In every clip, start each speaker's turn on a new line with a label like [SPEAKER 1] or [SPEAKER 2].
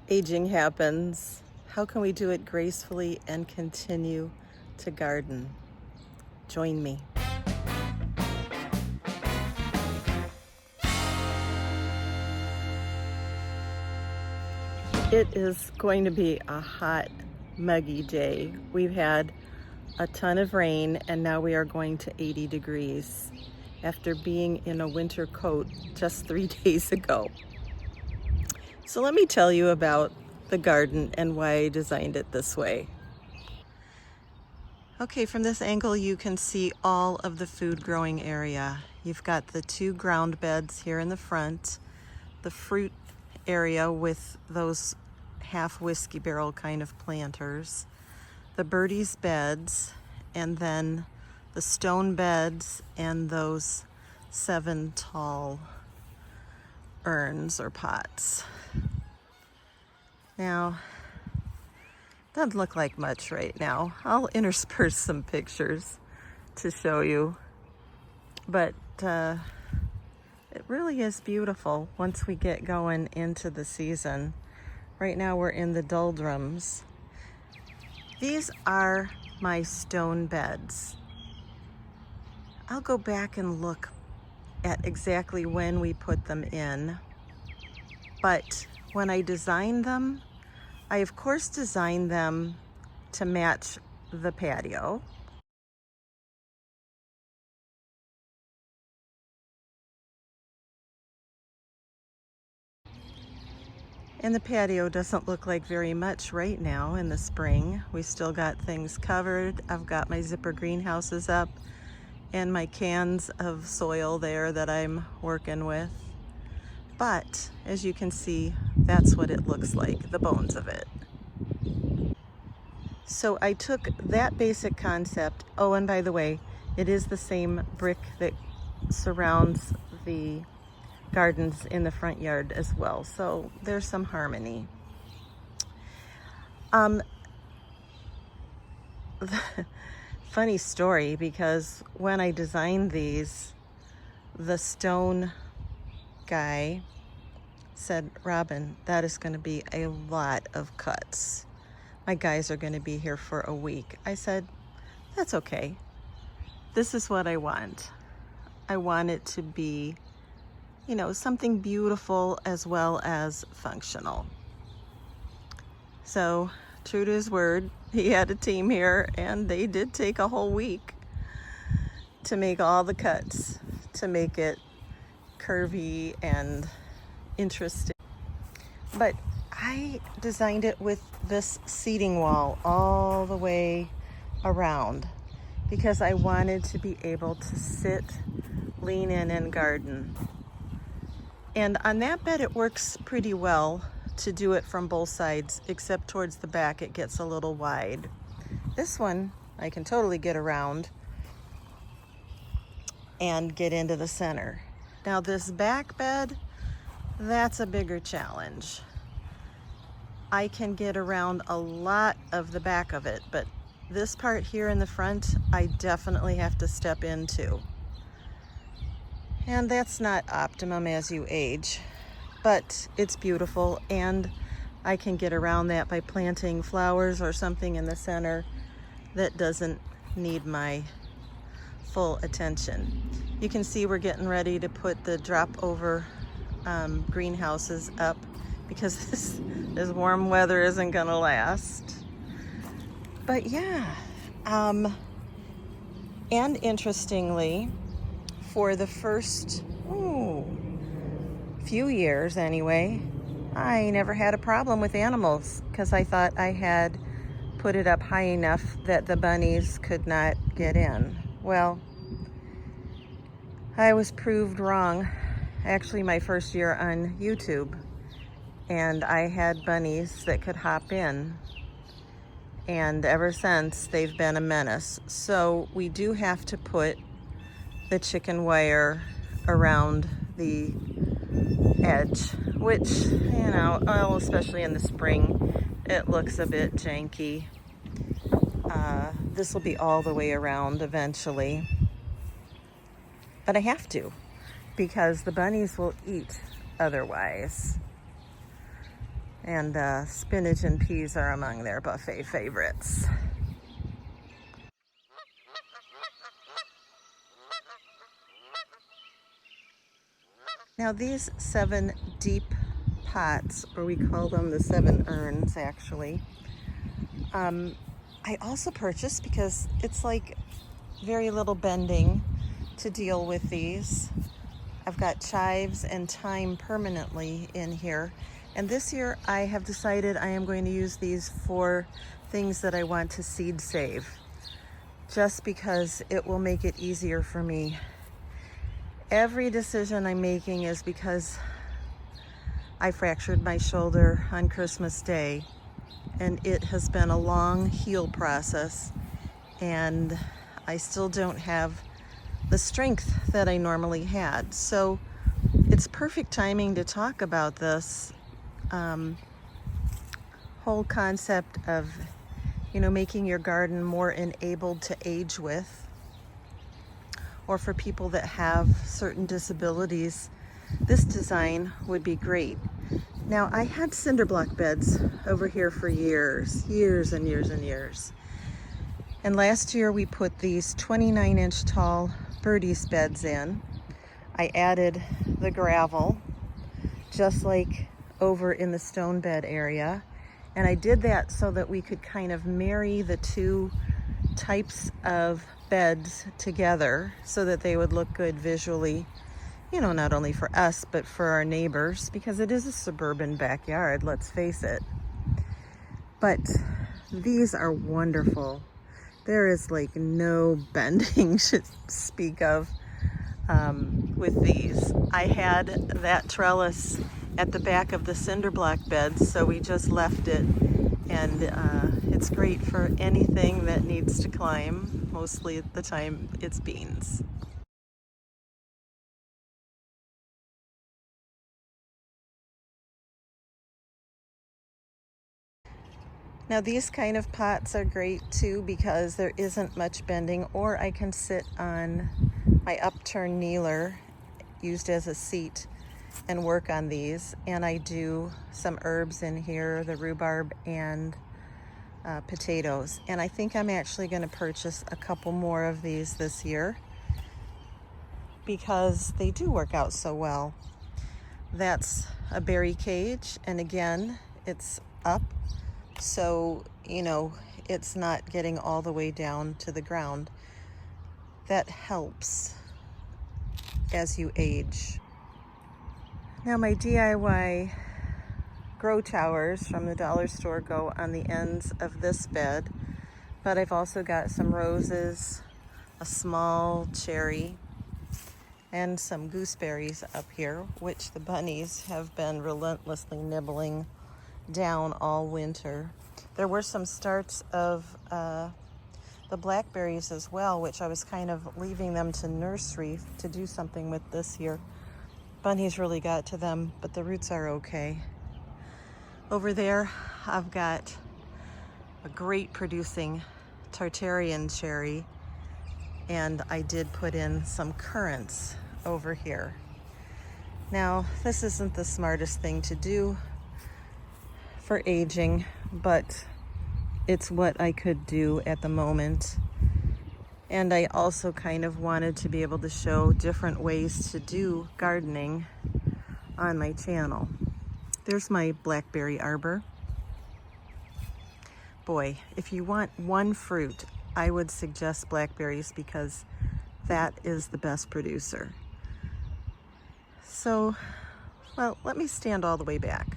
[SPEAKER 1] Aging happens. How can we do it gracefully and continue to garden? Join me. It is going to be a hot, muggy day. We've had a ton of rain and now we are going to 80 degrees after being in a winter coat just 3 days ago. So let me tell you about the garden and why I designed it this way. Okay, from this angle you can see all of the food growing area. You've got the 2 ground beds here in the front, the fruit area with those half whiskey barrel kind of planters, the Birdies Beds, and then the stone beds and those 7 tall urns or pots. Now, doesn't look like much right now. I'll intersperse some pictures to show you, but it really is beautiful once we get going into the season. Right now we're in the doldrums. These are my stone beds. I'll go back and look at exactly when we put them in, but when I designed them, I of course designed them to match the patio. And the patio doesn't look like very much right now in the spring. We still got things covered. I've got my zipper greenhouses up and my cans of soil there that I'm working with. But as you can see, that's what it looks like, the bones of it. So I took that basic concept. Oh, and by the way, it is the same brick that surrounds the gardens in the front yard as well. So there's some harmony. Funny story, because when I designed these, the stone guy said, "Robin, that is going to be a lot of cuts. My guys are going to be here for a week." I said, "That's okay. This is what I want. I want it to be, you know, something beautiful as well as functional." So, true to his word, he had a team here and they did take a whole week to make all the cuts, to make it curvy and interesting. But I designed it with this seating wall all the way around because I wanted to be able to sit, lean in and garden. And on that bed it works pretty well to do it from both sides, except towards the back it gets a little wide. This one I can totally get around and get into the center. Now this back bed, that's a bigger challenge. I can get around a lot of the back of it, but this part here in the front, I definitely have to step into. And that's not optimum as you age, but it's beautiful, and I can get around that by planting flowers or something in the center that doesn't need my full attention. You can see we're getting ready to put the drop over greenhouses up because this warm weather isn't gonna last. But yeah, and interestingly, for the first few years anyway, I never had a problem with animals because I thought I had put it up high enough that the bunnies could not get in. Well, I was proved wrong. Actually, my first year on YouTube, and I had bunnies that could hop in, and ever since they've been a menace. So we do have to put the chicken wire around the edge, which, you know, well, especially in the spring, it looks a bit janky. This will be all the way around eventually, but I have to because the bunnies will eat otherwise. And spinach and peas are among their buffet favorites. Now these 7 deep pots, or we call them the 7 urns actually, I also purchased because it's like very little bending to deal with these. I've got chives and thyme permanently in here. And this year I have decided I am going to use these for things that I want to seed save, just because it will make it easier for me. Every decision I'm making is because I fractured my shoulder on Christmas Day, and it has been a long heal process, and I still don't have the strength that I normally had. So it's perfect timing to talk about this whole concept of, making your garden more enabled to age with, or for people that have certain disabilities. This design would be great. Now, I had cinder block beds over here for years and years and years. And last year we put these 29-inch tall Birdies Beds in. I added the gravel, just like over in the stone bed area. And I did that so that we could kind of marry the two types of beds together so that they would look good visually, not only for us, but for our neighbors, because it is a suburban backyard, let's face it. But these are wonderful. There is like no bending to speak of with these. I had that trellis at the back of the cinder block beds, so we just left it, and it's great for anything that needs to climb. Mostly at the time it's beans. Now these kind of pots are great too because there isn't much bending, or I can sit on my upturned kneeler used as a seat and work on these. And I do some herbs in here, the rhubarb and potatoes. And I think I'm actually going to purchase a couple more of these this year because they do work out so well. That's a berry cage, and again, it's up, so it's not getting all the way down to the ground. That helps as you age. Now my DIY grow towers from the dollar store go on the ends of this bed, but I've also got some roses, a small cherry, and some gooseberries up here, which the bunnies have been relentlessly nibbling down all winter. There were some starts of the blackberries as well, which I was kind of leaving them to nursery to do something with this year. Bunnies really got to them, but the roots are okay. Over there, I've got a great producing Tartarian cherry, and I did put in some currants over here. Now, this isn't the smartest thing to do for aging, but it's what I could do at the moment. And I also kind of wanted to be able to show different ways to do gardening on my channel. There's my blackberry arbor. Boy, if you want one fruit, I would suggest blackberries because that is the best producer. So, well, let me stand all the way back.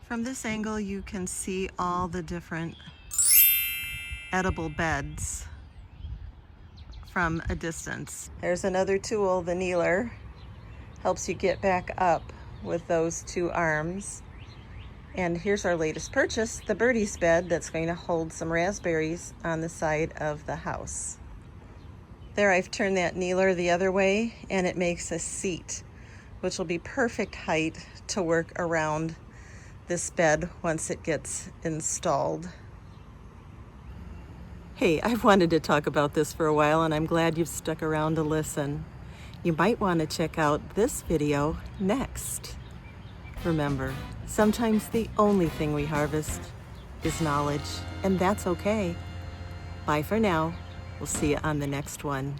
[SPEAKER 1] From this angle, you can see all the different edible beds from a distance. There's another tool, the kneeler. Helps you get back up with those two arms. And here's our latest purchase, the Birdies bed that's going to hold some raspberries on the side of the house. There, I've turned that kneeler the other way, and it makes a seat, which will be perfect height to work around this bed once it gets installed. Hey, I've wanted to talk about this for a while, and I'm glad you've stuck around to listen. You might want to check out this video next. Remember, Sometimes the only thing we harvest is knowledge, and that's okay. Bye for now. We'll see you on the next one.